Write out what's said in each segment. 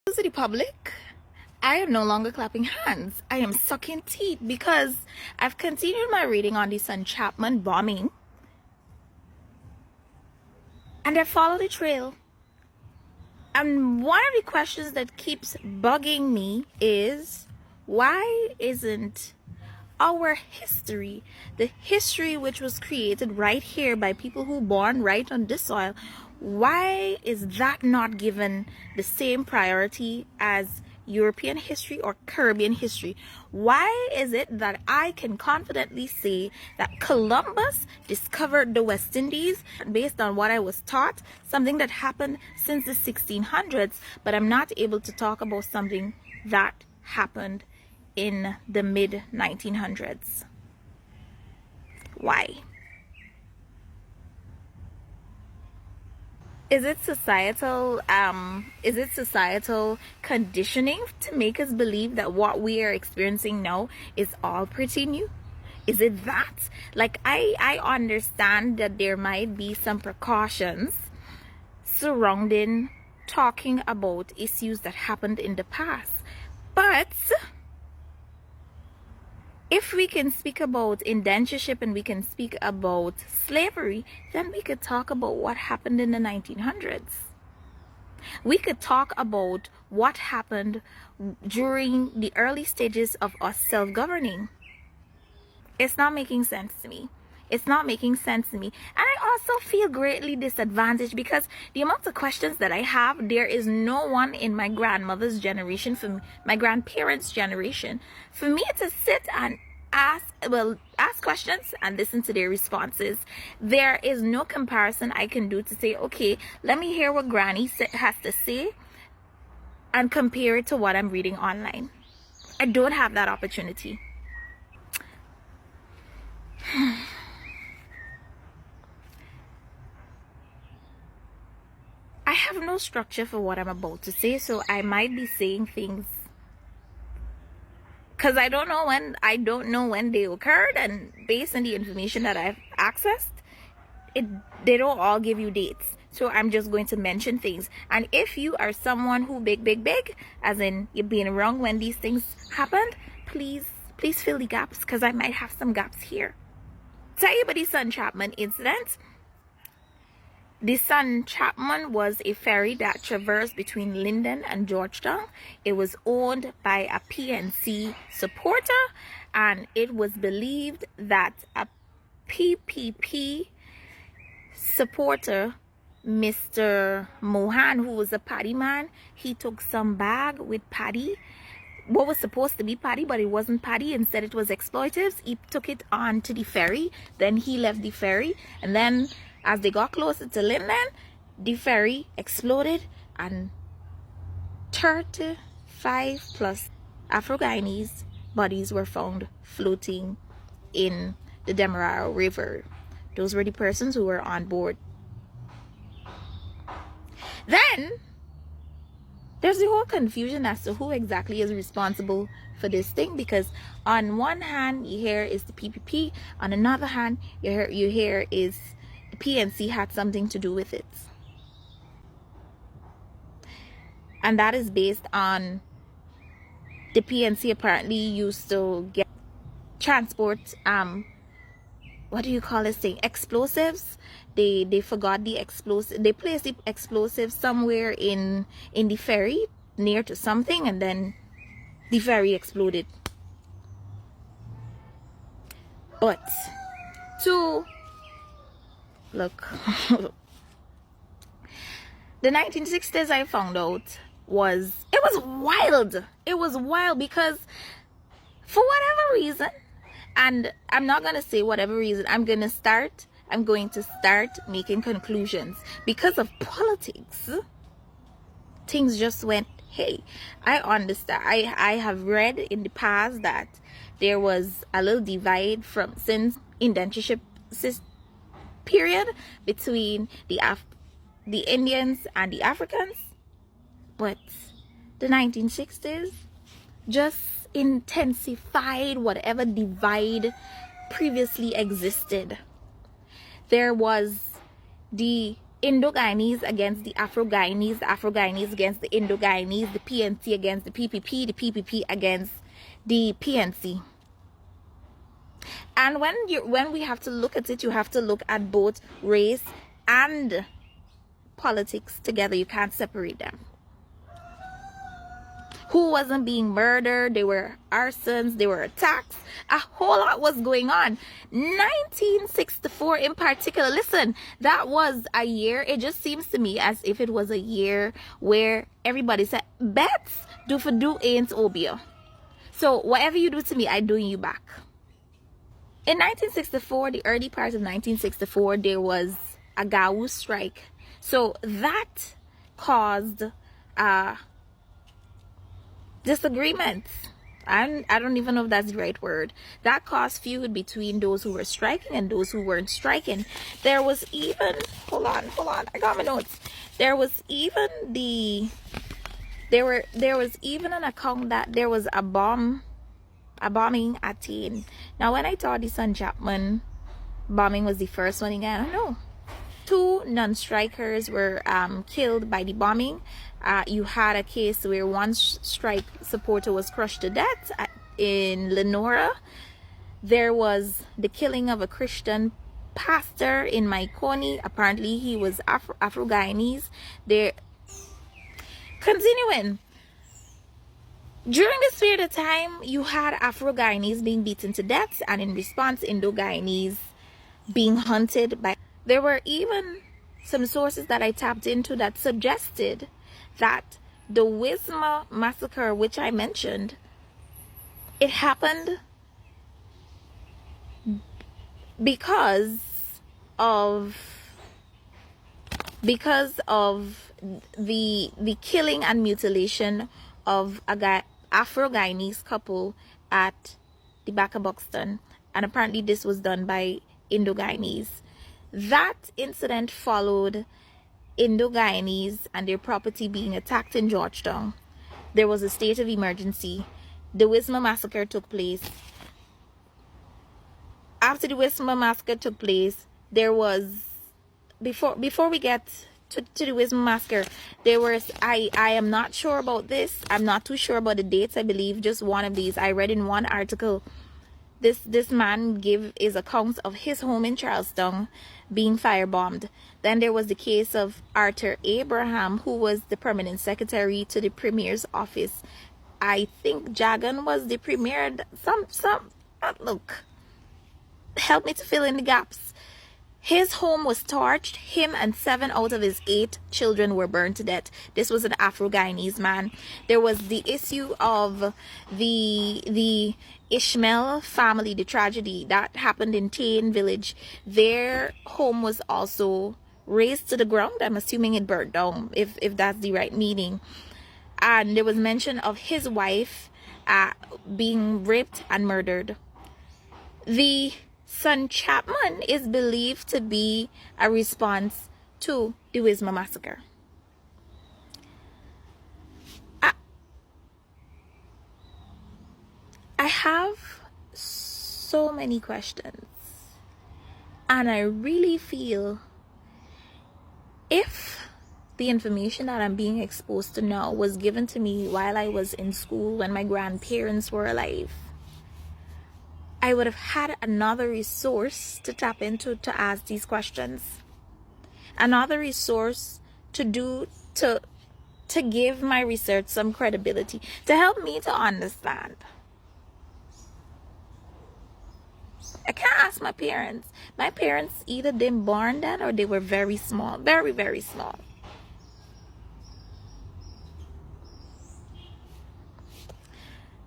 To the public, I am no longer clapping hands. I am sucking teeth because I've continued my reading on the Chapman bombing and I follow the trail. And one of the questions that keeps bugging me is, why isn't our history, the history which was created right here by people who born right on this soil, why is that not given the same priority as European history or Caribbean history? Why is it that I can confidently say that Columbus discovered the West Indies based on what I was taught, something that happened since the 1600s, but I'm not able to talk about something that happened in the mid 1900s? Why? Is it societal conditioning to make us believe that what we are experiencing now is all pretty new? Is it that? Like, I understand that there might be some precautions surrounding talking about issues that happened in the past, but if we can speak about indentureship and we can speak about slavery, then we could talk about what happened in the 1900s. We could talk about what happened during the early stages of us self-governing. It's not making sense to me. It's not making sense to me. And I also feel greatly disadvantaged because the amount of questions that I have, there is no one in my grandmother's generation, from my grandparents' generation, for me to sit and ask questions and listen to their responses. There is no comparison I can do to say, okay, let me hear what Granny has to say and compare it to what I'm reading online. I don't have that opportunity. I have no structure for what I'm about to say, so I might be saying things because I don't know when they occurred, and based on the information that I've accessed, they don't all give you dates. So I'm just going to mention things. And if you are someone who big, as in you're being around when these things happened, please fill the gaps, because I might have some gaps here. Tell you about the Chapman incident. The Chapman was a ferry that traversed between Linden and Georgetown. It was owned by a PNC supporter, and it was believed that a PPP supporter, Mr. Mohan, who was a paddy man, he took some bag with paddy, what was supposed to be paddy, but it wasn't paddy. Instead, it was explosives. He took it on to the ferry. Then he left the ferry, and then as they got closer to Linden, the ferry exploded and 35 plus Afro-Guyanese bodies were found floating in the Demerara River. Those were the persons who were on board. Then there's the whole confusion as to who exactly is responsible for this thing, because on one hand you hear is the PPP, on another hand you hear is the PNC had something to do with it. And that is based on the PNC apparently used to get transport what do you call this thing, explosives. They forgot the explosive, they placed the explosives somewhere in the ferry near to something, and then the ferry exploded. But to look the 1960s, I found out, was wild. It was wild because for whatever reason, and I'm not gonna say whatever reason, I'm going to start making conclusions. Because of politics, things just went, hey, I understand. I have read in the past that there was a little divide since indentureship period between the Indians and the Africans, but the 1960s just intensified whatever divide previously existed. There was the Indo-Guyanese against the Afro-Guyanese, the Afro-Guyanese against the Indo-Guyanese, the PNC against the PPP, the PPP against the PNC. And when we have to look at it, you have to look at both race and politics together. You can't separate them. Who wasn't being murdered? There were arsons, there were attacks. A whole lot was going on. 1964 in particular, listen, that was a year. It just seems to me as if it was a year where everybody said, bets do for do ain't obia. So whatever you do to me, I doing you back. In 1964, the early part of 1964, there was a Gau strike. So that caused disagreements. I don't even know if that's the right word. That caused feud between those who were striking and those who weren't striking. There was even, hold on, I got my notes. There was even there was even an account that there was a bombing at Teen. Now when I thought the Son Chapman bombing was the first one again, I don't know. 2 non-strikers were killed by the bombing. You had a case where one strike supporter was crushed to death in Lenora. There was the killing of a Christian pastor in Maikoni. Apparently he was Afro-Guyanese. Continuing. During this period of time, you had Afro-Guyanese being beaten to death, and in response, Indo-Guyanese being hunted by. There were even some sources that I tapped into that suggested that the Wisma massacre, which I mentioned, it happened because of the killing and mutilation of a Afro-Guyanese couple at the back of BUX'N, and apparently this was done by Indo-Guyanese. That incident followed Indo-Guyanese and their property being attacked in Georgetown. There was a state of emergency. The Wisma massacre took place. After the Wisma massacre took place, there was, before we get to the Wisma massacre, there was, I am not sure about this. I'm not too sure about the dates. I believe just one of these. I read in one article, this man gave his accounts of his home in Charlestown being firebombed. Then there was the case of Arthur Abraham, who was the permanent secretary to the premier's office. I think Jagan was the premier. Look, help me to fill in the gaps. His home was torched. Him and 7 out of his 8 children were burned to death. This was an Afro-Guyanese man. There was the issue of the Ishmael family, the tragedy that happened in Tain village. Their home was also razed to the ground. I'm assuming it burned down, if that's the right meaning. And there was mention of his wife being raped and murdered. The Son Chapman is believed to be a response to the Wisma massacre. I have so many questions, and I really feel if the information that I'm being exposed to now was given to me while I was in school when my grandparents were alive, I would have had another resource to tap into to ask these questions. Another resource to give my research some credibility, to help me to understand. I can't ask my parents. My parents either didn't born then or they were very small. Very, very small.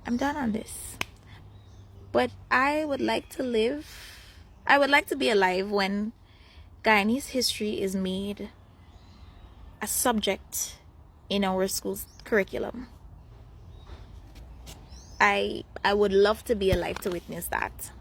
I'm done on this. But I would like to be alive when Guyanese history is made a subject in our school's curriculum. I would love to be alive to witness that.